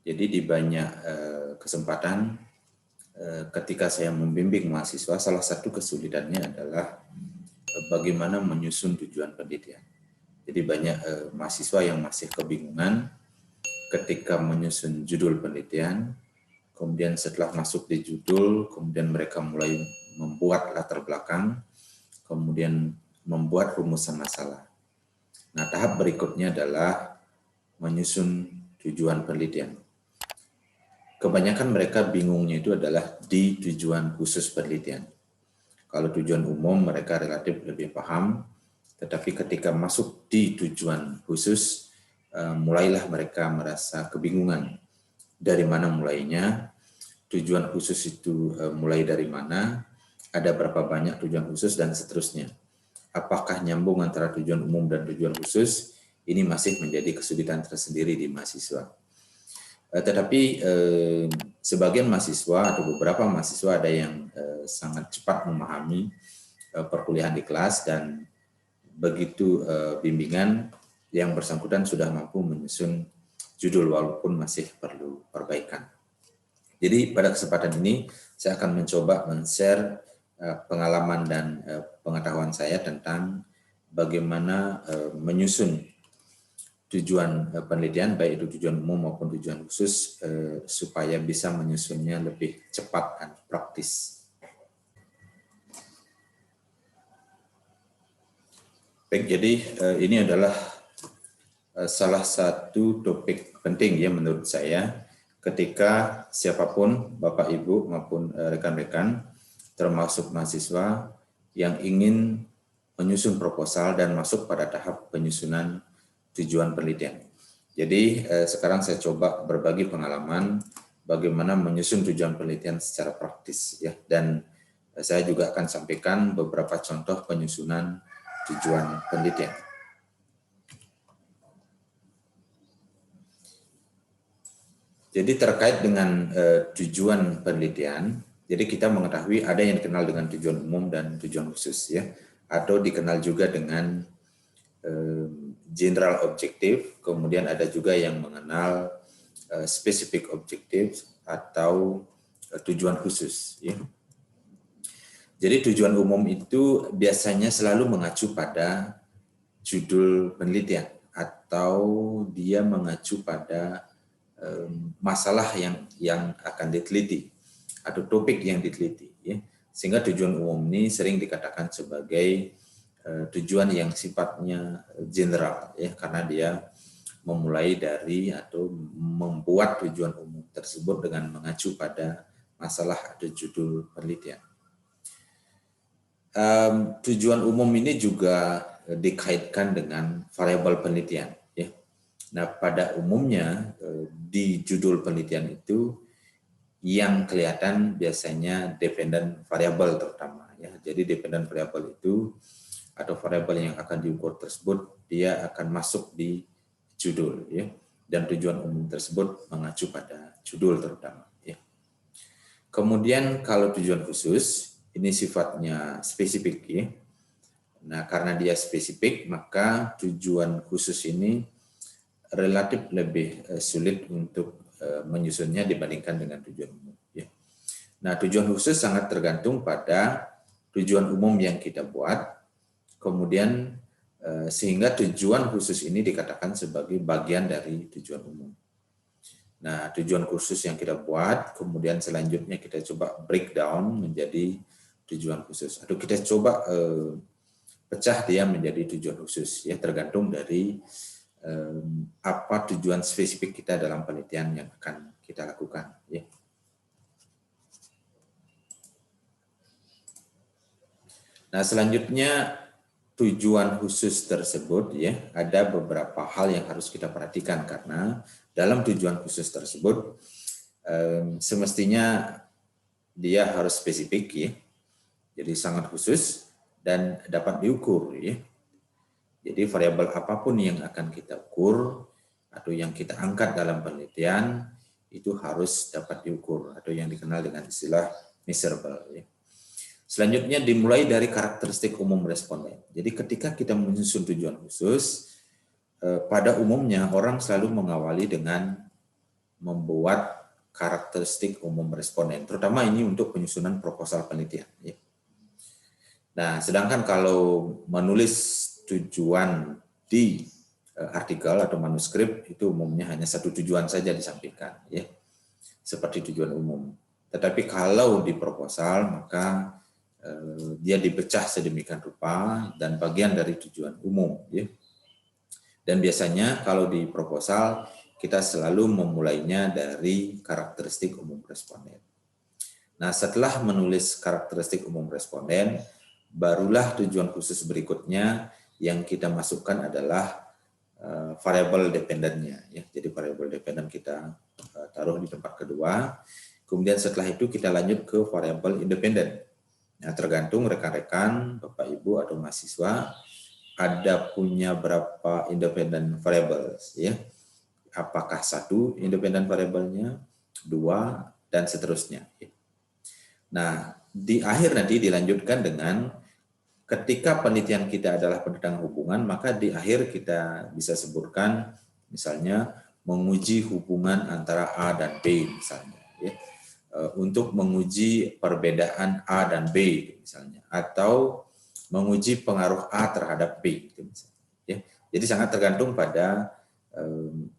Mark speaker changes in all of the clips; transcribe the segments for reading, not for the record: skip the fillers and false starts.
Speaker 1: Jadi di banyak kesempatan ketika saya membimbing mahasiswa, salah satu kesulitannya adalah bagaimana menyusun tujuan penelitian. Jadi banyak mahasiswa yang masih kebingungan ketika menyusun judul penelitian, kemudian setelah masuk di judul, kemudian mereka mulai membuat latar belakang, kemudian membuat rumusan masalah. Nah, tahap berikutnya adalah menyusun tujuan penelitian. Kebanyakan mereka bingungnya itu adalah di tujuan khusus penelitian. Kalau tujuan umum mereka relatif lebih paham, tetapi ketika masuk di tujuan khusus, mulailah mereka merasa kebingungan. Dari mana mulainya, tujuan khusus itu mulai dari mana, ada berapa banyak tujuan khusus, dan seterusnya. Apakah nyambung antara tujuan umum dan tujuan khusus, ini masih menjadi kesulitan tersendiri di mahasiswa. Tetapi sebagian mahasiswa atau beberapa mahasiswa ada yang sangat cepat memahami perkuliahan di kelas, dan begitu bimbingan yang bersangkutan sudah mampu menyusun judul walaupun masih perlu perbaikan. Jadi pada kesempatan ini saya akan mencoba men-share pengalaman dan pengetahuan saya tentang bagaimana menyusun tujuan penelitian, baik itu tujuan umum maupun tujuan khusus, supaya bisa menyusunnya lebih cepat dan praktis. Baik, jadi ini adalah salah satu topik penting ya menurut saya, ketika siapapun, Bapak Ibu maupun rekan-rekan, termasuk mahasiswa yang ingin menyusun proposal dan masuk pada tahap penyusunan tujuan penelitian. Jadi sekarang saya coba berbagi pengalaman bagaimana menyusun tujuan penelitian secara praktis ya, dan saya juga akan sampaikan beberapa contoh penyusunan tujuan penelitian. Jadi terkait dengan tujuan penelitian, jadi kita mengetahui ada yang dikenal dengan tujuan umum dan tujuan khusus ya, atau dikenal juga dengan general objective, kemudian ada juga yang mengenal specific objective atau tujuan khusus. Ya. Jadi tujuan umum itu biasanya selalu mengacu pada judul penelitian atau dia mengacu pada masalah yang akan diteliti atau topik yang diteliti. Ya. Sehingga tujuan umum ini sering dikatakan sebagai tujuan yang sifatnya general ya, karena dia memulai dari atau membuat tujuan umum tersebut dengan mengacu pada masalah atau judul penelitian. Tujuan umum ini juga dikaitkan dengan variabel penelitian ya. Nah, pada umumnya di judul penelitian itu yang kelihatan biasanya dependent variable terutama ya. Jadi dependent variable itu atau variabel yang akan diukur tersebut, dia akan masuk di judul ya, dan tujuan umum tersebut mengacu pada judul terutama ya. Kemudian kalau tujuan khusus ini sifatnya spesifik ya. Nah, karena dia spesifik maka tujuan khusus ini relatif lebih sulit untuk menyusunnya dibandingkan dengan tujuan umum ya. Nah, tujuan khusus sangat tergantung pada tujuan umum yang kita buat. Kemudian sehingga tujuan khusus ini dikatakan sebagai bagian dari tujuan umum. Nah, tujuan khusus yang kita buat, kemudian selanjutnya kita coba breakdown menjadi tujuan khusus. Atau kita coba pecah dia menjadi tujuan khusus, ya tergantung dari apa tujuan spesifik kita dalam penelitian yang akan kita lakukan. Ya. Nah, selanjutnya tujuan khusus tersebut ya ada beberapa hal yang harus kita perhatikan, karena dalam tujuan khusus tersebut semestinya dia harus spesifik ya, jadi sangat khusus dan dapat diukur ya. Jadi variabel apapun yang akan kita ukur atau yang kita angkat dalam penelitian itu harus dapat diukur atau yang dikenal dengan istilah measurable ya. Selanjutnya dimulai dari karakteristik umum responden. Jadi ketika kita menyusun tujuan khusus, pada umumnya orang selalu mengawali dengan membuat karakteristik umum responden, terutama ini untuk penyusunan proposal penelitian. Ya. Nah, sedangkan kalau menulis tujuan di artikel atau manuskrip itu umumnya hanya satu tujuan saja disampaikan, ya, seperti tujuan umum. Tetapi kalau di proposal maka dia dipecah sedemikian rupa dan bagian dari tujuan umum, ya. Dan biasanya kalau di proposal kita selalu memulainya dari karakteristik umum responden. Nah, setelah menulis karakteristik umum responden, barulah tujuan khusus berikutnya yang kita masukkan adalah variabel dependennya. Ya. Jadi variabel dependen kita taruh di tempat kedua. Kemudian setelah itu kita lanjut ke variabel independen. Nah, tergantung rekan-rekan, Bapak Ibu atau mahasiswa ada punya berapa independent variables, ya. Apakah satu independent variabelnya, dua, dan seterusnya. Nah, di akhir nanti dilanjutkan dengan ketika penelitian kita adalah tentang hubungan, maka di akhir kita bisa sebutkan misalnya menguji hubungan antara A dan B misalnya, ya. Untuk menguji perbedaan A dan B misalnya, atau menguji pengaruh A terhadap B. Ya. Jadi sangat tergantung pada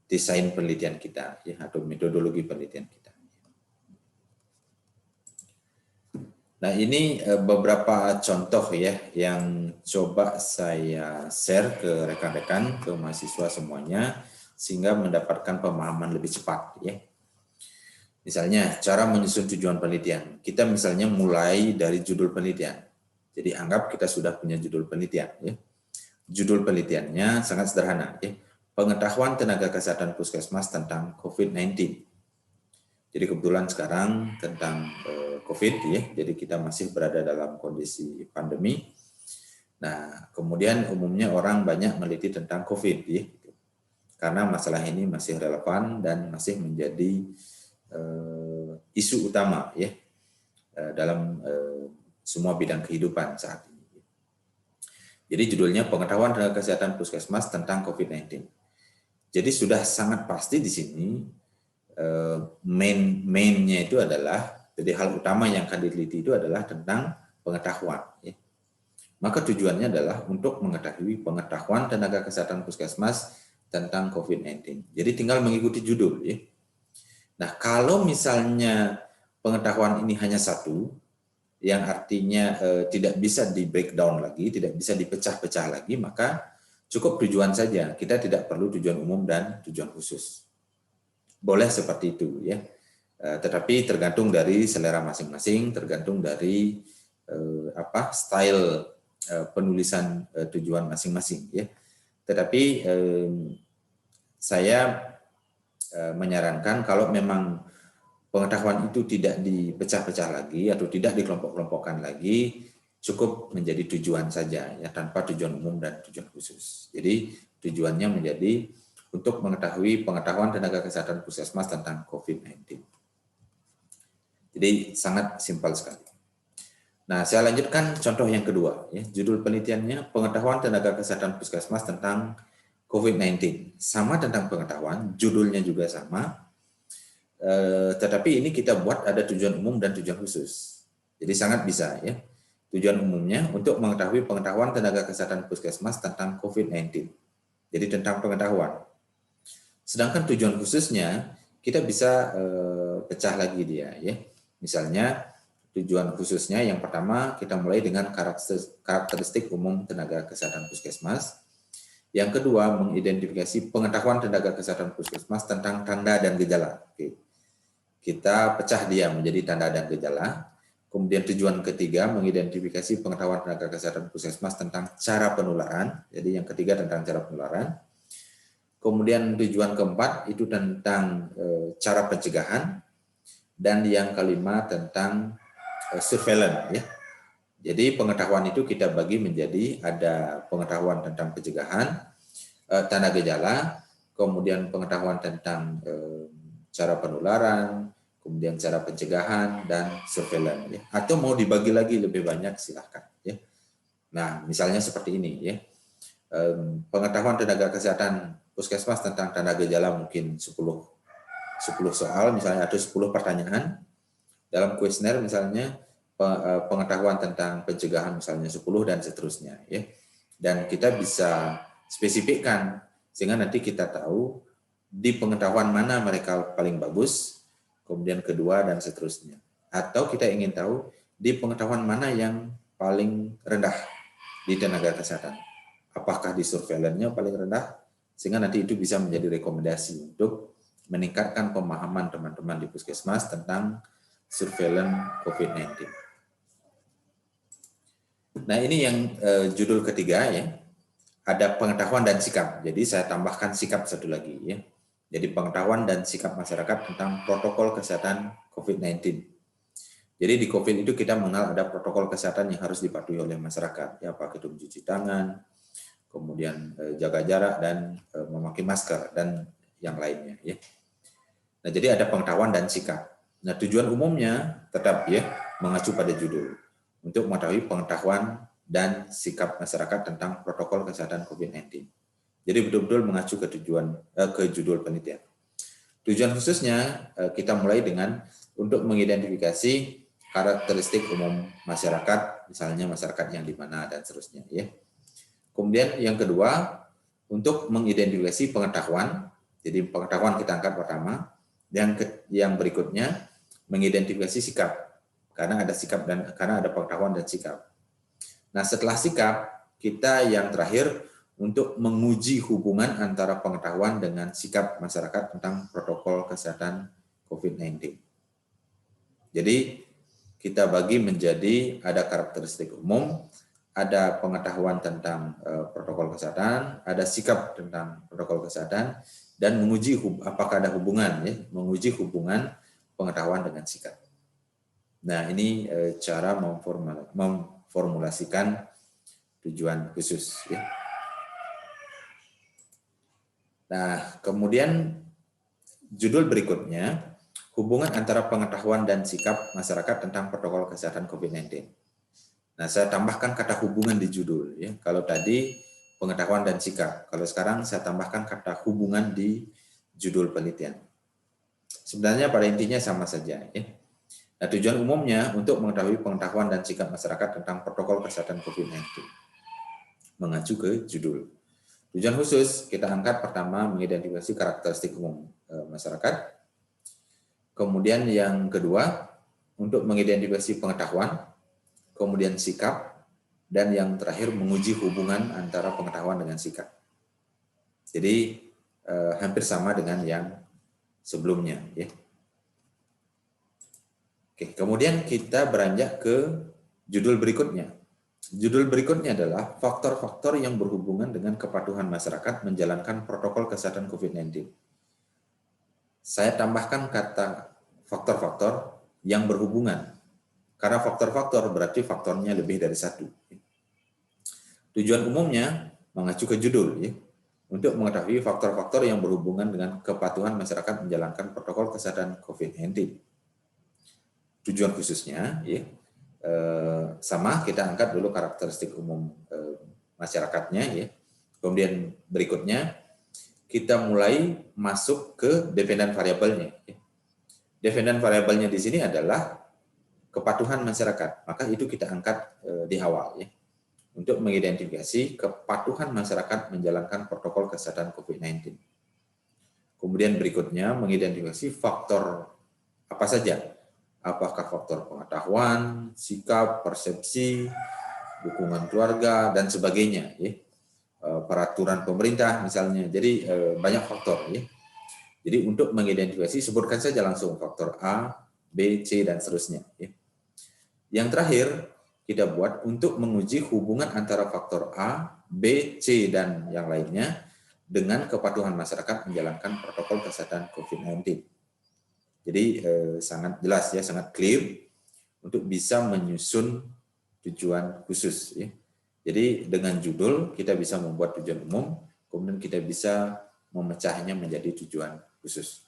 Speaker 1: desain penelitian kita, ya, atau metodologi penelitian kita. Nah, ini beberapa contoh ya yang coba saya share ke rekan-rekan, ke mahasiswa semuanya, sehingga mendapatkan pemahaman lebih cepat. Ya. Misalnya, cara menyusun tujuan penelitian. Kita misalnya mulai dari judul penelitian. Jadi anggap kita sudah punya judul penelitian. Ya. Judul penelitiannya sangat sederhana. Ya. Pengetahuan tenaga kesehatan puskesmas tentang COVID-19. Jadi kebetulan sekarang tentang COVID, ya. Jadi kita masih berada dalam kondisi pandemi. Nah, kemudian umumnya orang banyak meneliti tentang COVID, ya. Karena masalah ini masih relevan dan masih menjadi isu utama, ya, dalam semua bidang kehidupan saat ini. Jadi judulnya pengetahuan tenaga kesehatan puskesmas tentang COVID-19. Jadi sudah sangat pasti di sini mainnya itu adalah, jadi hal utama yang akan diteliti itu adalah tentang pengetahuan. Ya. Maka tujuannya adalah untuk mengetahui pengetahuan tenaga kesehatan puskesmas tentang COVID-19. Jadi tinggal mengikuti judul. Ya. Nah, kalau misalnya pengetahuan ini hanya satu, yang artinya tidak bisa di breakdown lagi, tidak bisa dipecah-pecah lagi, maka cukup tujuan saja. Kita tidak perlu tujuan umum dan tujuan khusus. Boleh seperti itu, ya. Tetapi tergantung dari selera masing-masing, tergantung dari style penulisan tujuan masing-masing, ya. Tetapi saya menyarankan kalau memang pengetahuan itu tidak dipecah-pecah lagi atau tidak dikelompok-kelompokkan lagi, cukup menjadi tujuan saja, ya, tanpa tujuan umum dan tujuan khusus. Jadi tujuannya menjadi untuk mengetahui pengetahuan tenaga kesehatan puskesmas tentang COVID-19. Jadi sangat simpel sekali. Nah, saya lanjutkan contoh yang kedua. Ya, judul penelitiannya pengetahuan tenaga kesehatan puskesmas tentang COVID-19. Sama tentang pengetahuan, judulnya juga sama. Tetapi ini kita buat ada tujuan umum dan tujuan khusus. Jadi sangat bisa, ya. Tujuan umumnya untuk mengetahui pengetahuan tenaga kesehatan puskesmas tentang COVID-19. Jadi tentang pengetahuan. Sedangkan tujuan khususnya kita bisa pecah lagi dia, ya. Misalnya tujuan khususnya yang pertama kita mulai dengan karakteristik umum tenaga kesehatan puskesmas. Yang kedua mengidentifikasi pengetahuan tenaga kesehatan puskesmas tentang tanda dan gejala. Oke. Kita pecah dia menjadi tanda dan gejala. Kemudian tujuan ketiga mengidentifikasi pengetahuan tenaga kesehatan puskesmas tentang cara penularan. Jadi yang ketiga tentang cara penularan. Kemudian tujuan keempat itu tentang cara pencegahan. Dan yang kelima tentang surveillance. Ya. Jadi pengetahuan itu kita bagi menjadi ada pengetahuan tentang pencegahan, tanda gejala, kemudian pengetahuan tentang cara penularan, kemudian cara pencegahan dan surveillance. Ya. Atau mau dibagi lagi lebih banyak silahkan. Ya. Nah, misalnya seperti ini, ya. Pengetahuan tenaga kesehatan puskesmas tentang tanda gejala mungkin 10 10 soal misalnya, atau 10 pertanyaan. Dalam kuesioner misalnya pengetahuan tentang pencegahan misalnya 10 dan seterusnya, ya. Dan kita bisa spesifikkan sehingga nanti kita tahu di pengetahuan mana mereka paling bagus, kemudian kedua dan seterusnya. Atau kita ingin tahu di pengetahuan mana yang paling rendah di tenaga kesehatan. Apakah di surveillance-nya paling rendah, sehingga nanti itu bisa menjadi rekomendasi untuk meningkatkan pemahaman teman-teman di puskesmas tentang surveillance COVID-19. Nah, ini yang judul ketiga, ya. Ada pengetahuan dan sikap. Jadi saya tambahkan sikap satu lagi, ya. Jadi pengetahuan dan sikap masyarakat tentang protokol kesehatan COVID-19. Jadi di COVID itu kita mengenal ada protokol kesehatan yang harus dipatuhi oleh masyarakat, ya, pakai itu mencuci tangan, kemudian jaga jarak dan memakai masker dan yang lainnya, ya. Nah, jadi ada pengetahuan dan sikap. Nah, tujuan umumnya tetap, ya, mengacu pada judul untuk mengetahui pengetahuan dan sikap masyarakat tentang protokol kesehatan COVID-19. Jadi betul-betul mengacu ke judul penelitian. Tujuan khususnya kita mulai dengan untuk mengidentifikasi karakteristik umum masyarakat, misalnya masyarakat yang di mana dan seterusnya, ya. Kemudian yang kedua, untuk mengidentifikasi pengetahuan. Jadi pengetahuan kita angkat pertama. Yang berikutnya mengidentifikasi sikap, karena ada pengetahuan dan sikap. Nah, setelah sikap, kita yang terakhir untuk menguji hubungan antara pengetahuan dengan sikap masyarakat tentang protokol kesehatan COVID-19. Jadi kita bagi menjadi ada karakteristik umum, ada pengetahuan tentang protokol kesehatan, ada sikap tentang protokol kesehatan, dan menguji apakah ada hubungan, ya, menguji hubungan pengetahuan dengan sikap. Nah, ini cara memformulasikan tujuan khusus, ya. Nah, kemudian judul berikutnya, hubungan antara pengetahuan dan sikap masyarakat tentang protokol kesehatan COVID-19. Nah, saya tambahkan kata hubungan di judul, ya. Kalau tadi pengetahuan dan sikap, kalau sekarang saya tambahkan kata hubungan di judul penelitian. Sebenarnya pada intinya sama saja, ya. Nah, tujuan umumnya untuk mengetahui pengetahuan dan sikap masyarakat tentang protokol kesehatan COVID-19. Mengacu ke judul. Tujuan khusus kita angkat pertama mengidentifikasi karakteristik umum masyarakat. Kemudian yang kedua untuk mengidentifikasi pengetahuan, kemudian sikap, dan yang terakhir menguji hubungan antara pengetahuan dengan sikap. Jadi hampir sama dengan yang sebelumnya, ya. Oke, kemudian kita beranjak ke judul berikutnya. Judul berikutnya adalah faktor-faktor yang berhubungan dengan kepatuhan masyarakat menjalankan protokol kesehatan COVID-19. Saya tambahkan kata faktor-faktor yang berhubungan, karena faktor-faktor berarti faktornya lebih dari satu. Tujuan umumnya mengacu ke judul, ya, untuk mengetahui faktor-faktor yang berhubungan dengan kepatuhan masyarakat menjalankan protokol kesehatan COVID-19. Tujuan khususnya, ya, sama, kita angkat dulu karakteristik umum masyarakatnya, ya. Kemudian berikutnya kita mulai masuk ke dependent variabelnya. Dependent variabelnya di sini adalah kepatuhan masyarakat, maka itu kita angkat di awal, ya, untuk mengidentifikasi kepatuhan masyarakat menjalankan protokol kesehatan COVID-19. Kemudian berikutnya mengidentifikasi faktor apa saja, apakah faktor pengetahuan, sikap, persepsi, dukungan keluarga, dan sebagainya, ya. Peraturan pemerintah misalnya. Jadi banyak faktor, ya. Jadi untuk mengidentifikasi sebutkan saja langsung faktor A, B, C, dan seterusnya, ya. Yang terakhir kita buat untuk menguji hubungan antara faktor A, B, C, dan yang lainnya dengan kepatuhan masyarakat menjalankan protokol kesehatan COVID-19. Jadi sangat jelas, ya, sangat clear untuk bisa menyusun tujuan khusus, ya. Jadi dengan judul kita bisa membuat tujuan umum, kemudian kita bisa memecahnya menjadi tujuan khusus.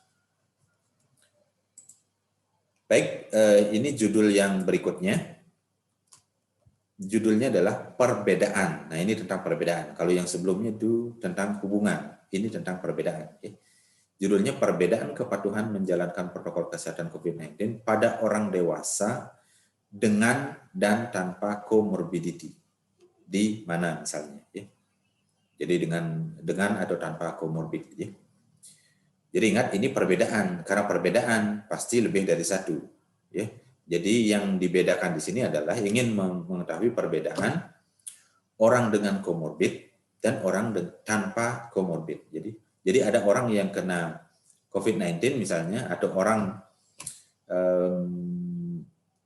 Speaker 1: Baik, ini judul yang berikutnya. Judulnya adalah perbedaan. Nah, ini tentang perbedaan. Kalau yang sebelumnya itu tentang hubungan, ini tentang perbedaan. Judulnya Perbedaan Kepatuhan Menjalankan Protokol Kesehatan COVID-19 pada Orang Dewasa dengan dan tanpa komorbidity. Di mana misalnya, ya. Jadi dengan atau tanpa komorbid, ya. Jadi ingat ini perbedaan, karena perbedaan pasti lebih dari satu, ya. Jadi yang dibedakan di sini adalah ingin mengetahui perbedaan orang dengan komorbid dan orang tanpa komorbid. Jadi ada orang yang kena COVID-19 misalnya, atau orang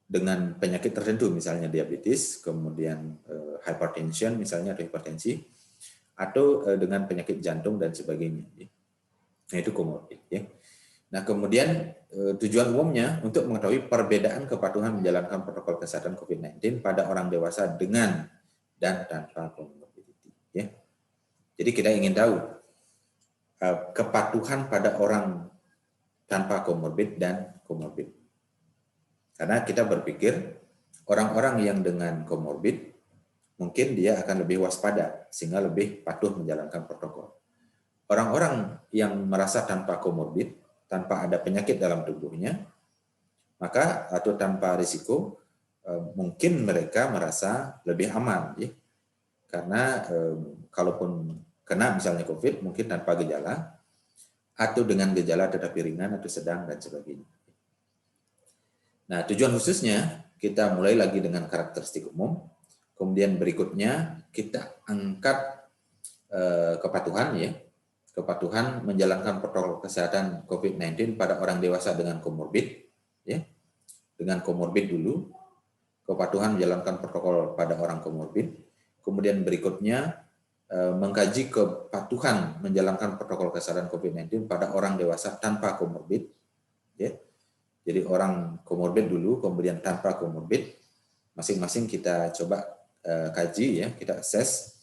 Speaker 1: dengan penyakit tertentu, misalnya diabetes, kemudian hypertension misalnya, atau hipertensi, atau dengan penyakit jantung dan sebagainya. Nah, itu komorbid, ya. Nah, kemudian tujuan umumnya untuk mengetahui perbedaan kepatuhan menjalankan protokol kesehatan COVID-19 pada orang dewasa dengan dan tanpa komorbidity, ya. Jadi kita ingin tahu kepatuhan pada orang tanpa komorbid dan komorbid. Karena kita berpikir orang-orang yang dengan komorbid mungkin dia akan lebih waspada sehingga lebih patuh menjalankan protokol. Orang-orang yang merasa tanpa komorbid, tanpa ada penyakit dalam tubuhnya, maka atau tanpa risiko, mungkin mereka merasa lebih aman, ya. Karena kalaupun kena misalnya COVID, mungkin tanpa gejala, atau dengan gejala tetapi ringan atau sedang dan sebagainya. Nah, tujuan khususnya kita mulai lagi dengan karakteristik umum, kemudian berikutnya kita angkat kepatuhan, ya. Kepatuhan menjalankan protokol kesehatan COVID-19 pada orang dewasa dengan komorbid, ya. Dengan komorbid dulu, kepatuhan menjalankan protokol pada orang komorbid. Kemudian berikutnya mengkaji kepatuhan menjalankan protokol kesehatan COVID-19 pada orang dewasa tanpa komorbid, ya. Jadi orang komorbid dulu, kemudian tanpa komorbid, masing-masing kita coba kaji, ya, kita assess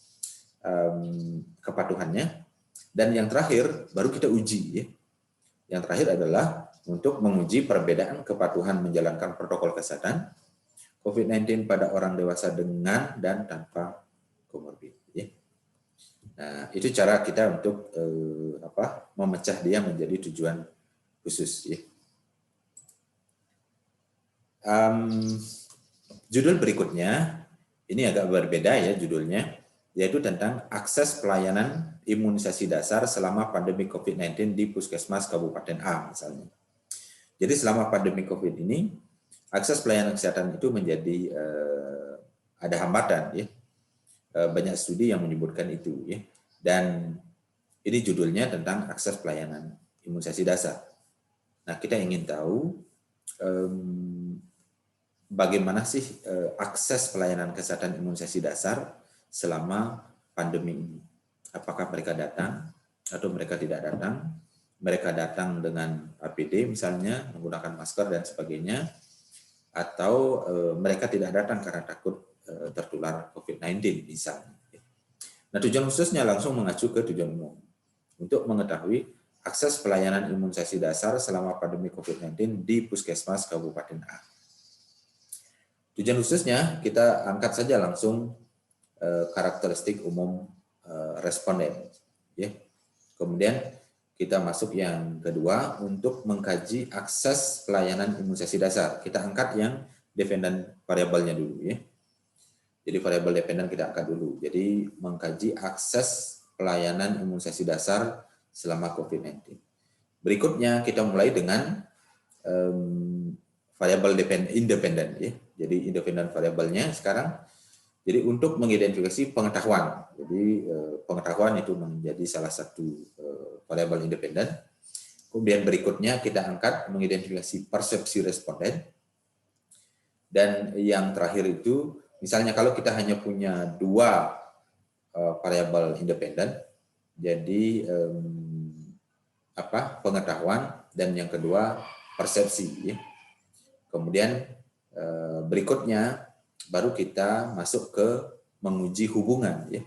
Speaker 1: kepatuhannya. Dan yang terakhir baru kita uji, ya. Yang terakhir adalah untuk menguji perbedaan kepatuhan menjalankan protokol kesehatan COVID-19 pada orang dewasa dengan dan tanpa komorbid, ya. Nah, itu cara kita untuk memecah dia menjadi tujuan khusus, ya. Judul berikutnya ini agak berbeda, ya, judulnya, yaitu tentang akses pelayanan imunisasi dasar selama pandemi COVID-19 di Puskesmas Kabupaten A misalnya. Jadi selama pandemi COVID ini, akses pelayanan kesehatan itu menjadi ada hambatan, ya. Banyak studi yang menyebutkan itu, ya. Dan ini judulnya tentang akses pelayanan imunisasi dasar. Nah, kita ingin tahu bagaimana sih akses pelayanan kesehatan imunisasi dasar selama pandemi ini. Apakah mereka datang atau mereka tidak datang? Mereka datang dengan APD misalnya, menggunakan masker dan sebagainya, atau mereka tidak datang karena takut tertular COVID-19 misalnya. Nah, tujuan khususnya langsung mengacu ke tujuan umum untuk mengetahui akses pelayanan imunisasi dasar selama pandemi COVID-19 di Puskesmas Kabupaten A. Tujuan khususnya kita angkat saja langsung karakteristik umum responden, ya. Kemudian kita masuk yang kedua untuk mengkaji akses pelayanan imunisasi dasar. Kita angkat yang dependent variabelnya dulu, ya. Jadi variabel dependent kita angkat dulu. Jadi mengkaji akses pelayanan imunisasi dasar selama COVID-19. Berikutnya kita mulai dengan variabel independen, ya. Jadi independen variabelnya sekarang. Jadi untuk mengidentifikasi pengetahuan. Jadi pengetahuan itu menjadi salah satu variabel independen. Kemudian berikutnya kita angkat mengidentifikasi persepsi responden. Dan yang terakhir itu, misalnya kalau kita hanya punya dua variabel independen, jadi pengetahuan dan yang kedua persepsi, ya. Kemudian berikutnya baru kita masuk ke menguji hubungan, ya.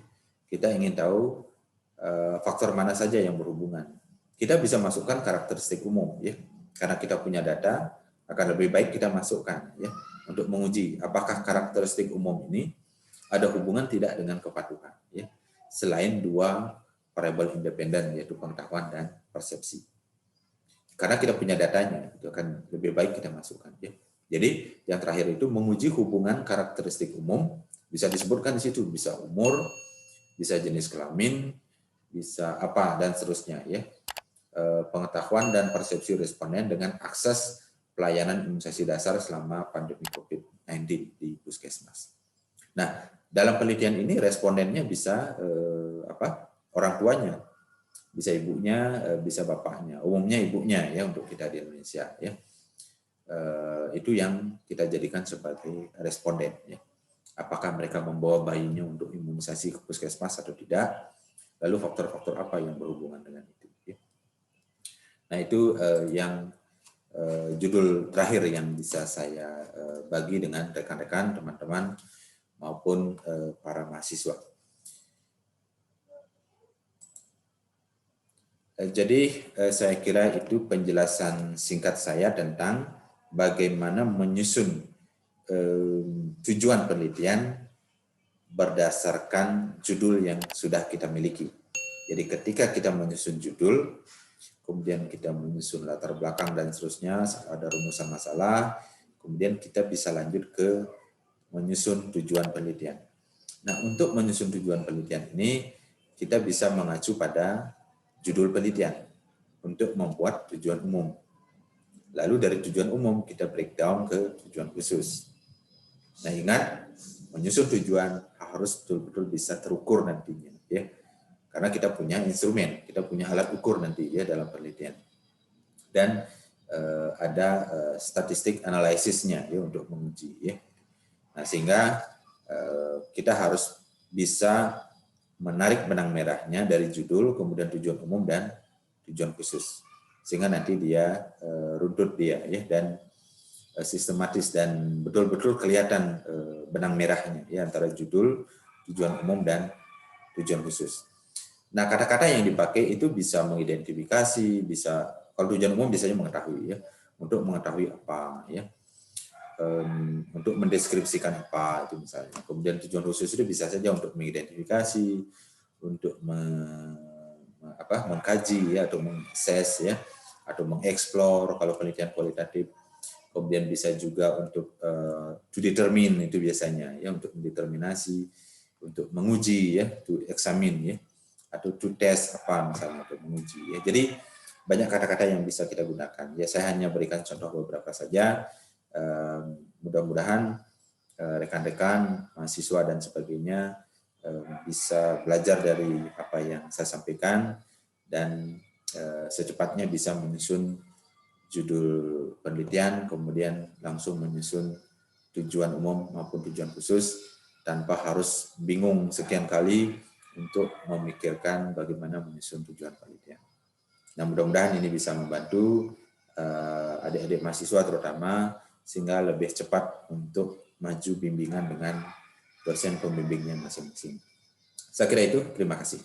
Speaker 1: Kita ingin tahu faktor mana saja yang berhubungan. Kita bisa masukkan karakteristik umum, ya. Karena kita punya data, akan lebih baik kita masukkan, ya, untuk menguji apakah karakteristik umum ini ada hubungan tidak dengan kepatuhan, ya. Selain dua variabel independen yaitu pengetahuan dan persepsi. karena kita punya datanya, itu akan lebih baik kita masukkan. Ya. Jadi yang terakhir itu menguji hubungan karakteristik umum, bisa disebutkan di situ, bisa umur, bisa jenis kelamin, bisa apa dan seterusnya ya. Pengetahuan dan persepsi responden dengan akses pelayanan imunisasi dasar selama pandemi COVID-19 di puskesmas. Nah, dalam penelitian ini respondennya bisa orang tuanya, bisa ibunya, bisa bapaknya, umumnya ibunya ya untuk kita di Indonesia ya. Itu yang kita jadikan sebagai responden ya. Apakah mereka membawa bayinya untuk imunisasi ke puskesmas atau tidak? Lalu faktor-faktor apa yang berhubungan dengan itu? Ya. Nah itu yang judul terakhir yang bisa saya bagi dengan rekan-rekan, teman-teman maupun para mahasiswa. Jadi saya kira itu penjelasan singkat saya tentang bagaimana menyusun tujuan penelitian berdasarkan judul yang sudah kita miliki. Jadi ketika kita menyusun judul, kemudian kita menyusun latar belakang dan seterusnya, ada rumusan masalah, kemudian kita bisa lanjut ke menyusun tujuan penelitian. Nah, untuk menyusun tujuan penelitian ini, kita bisa mengacu pada judul penelitian untuk membuat tujuan umum. Lalu dari tujuan umum kita breakdown ke tujuan khusus. Nah, ingat, menyusun tujuan harus betul-betul bisa terukur nantinya, ya. Karena kita punya instrumen, kita punya alat ukur nanti ya dalam penelitian. Dan ada statistik analisisnya ya untuk menguji ya. Nah, sehingga kita harus bisa menarik benang merahnya dari judul, kemudian tujuan umum dan tujuan khusus, sehingga nanti dia runtut dia ya dan sistematis dan betul-betul kelihatan benang merahnya ya antara judul, tujuan umum dan tujuan khusus. Nah, kata-kata yang dipakai itu bisa mengidentifikasi, bisa kalau tujuan umum biasanya mengetahui ya, untuk mengetahui apa ya. Untuk mendeskripsikan apa itu misalnya. Kemudian tujuan khusus itu bisa saja untuk mengidentifikasi, untuk mengkaji ya atau mengakses ya atau mengeksplor kalau penelitian kualitatif. Kemudian bisa juga untuk to determine itu biasanya ya untuk mendeterminasi, untuk menguji ya, to examine ya atau to test apa misalnya untuk menguji ya. Jadi banyak kata-kata yang bisa kita gunakan. Ya saya hanya berikan contoh beberapa saja. Mudah-mudahan rekan-rekan, mahasiswa dan sebagainya bisa belajar dari apa yang saya sampaikan dan secepatnya bisa menyusun judul penelitian, kemudian langsung menyusun tujuan umum maupun tujuan khusus tanpa harus bingung sekian kali untuk memikirkan bagaimana menyusun tujuan penelitian. Nah, mudah-mudahan ini bisa membantu adik-adik mahasiswa terutama sehingga lebih cepat untuk maju bimbingan dengan dosen pembimbingnya masing-masing. Saya kira itu, terima kasih.